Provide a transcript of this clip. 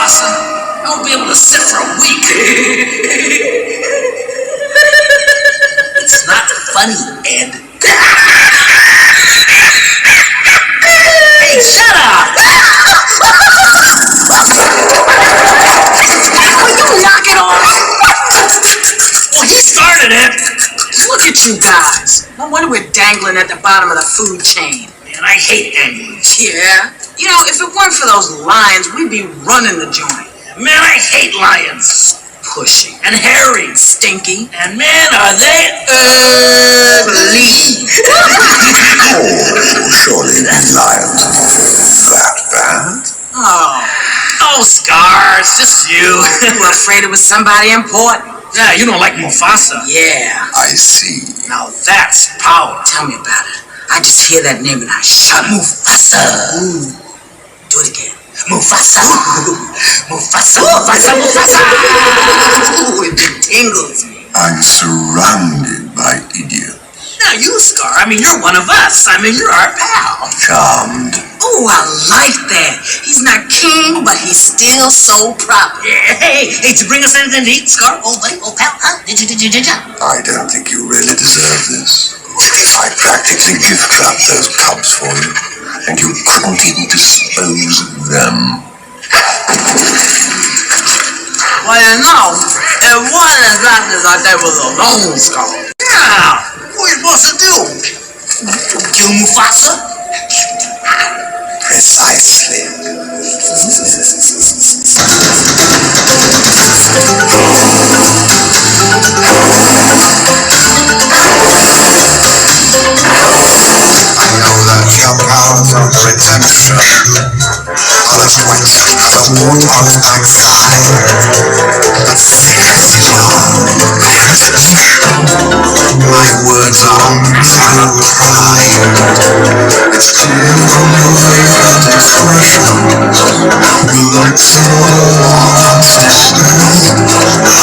Mufasa. I won't be able to sit for a week. It's not funny, Ed. Hey, shut up! Will you knock it off? Well, he started it. Look at you guys. No wonder we're dangling at the bottom of the food chain. Man, I hate ambulance. Yeah? You know, if it weren't for those lions, we'd be running the joint. Man, I hate lions. Pushy. And hairy. Stinky. And man, are they ugly. Oh, surely these lions aren't that bad. Oh, Scars, just you. You were afraid it was somebody important. Yeah, you don't like Mufasa. Yeah. I see. Now that's power. Tell me about it. I just hear that name and I shudder. Mufasa. Ooh. Do it again. Mufasa. Mufasa, Mufasa, Mufasa. Ooh, it tingles me. I'm surrounded by idiots. Now you, Scar. I mean, you're one of us. I mean, you're our pal. Charmed. Oh, I like that. He's not king, but he's still so proper. Yeah, hey, to bring us anything to eat, Scar? Old pal, huh? Did you? I don't think you really deserve this. I practically gift-wrapped those cubs for you, and you couldn't even dispose of them. Well, you know, it wasn't exactly like they was alone, Scar. Yeah, what are you supposed to do? Kill Mufasa? Precisely. I know that your power of redemption are the wits of the warthog like fire, but fierce beyond resolution. My words are untrue pride. It's clear from your favorite expressions. You like some other one's destiny.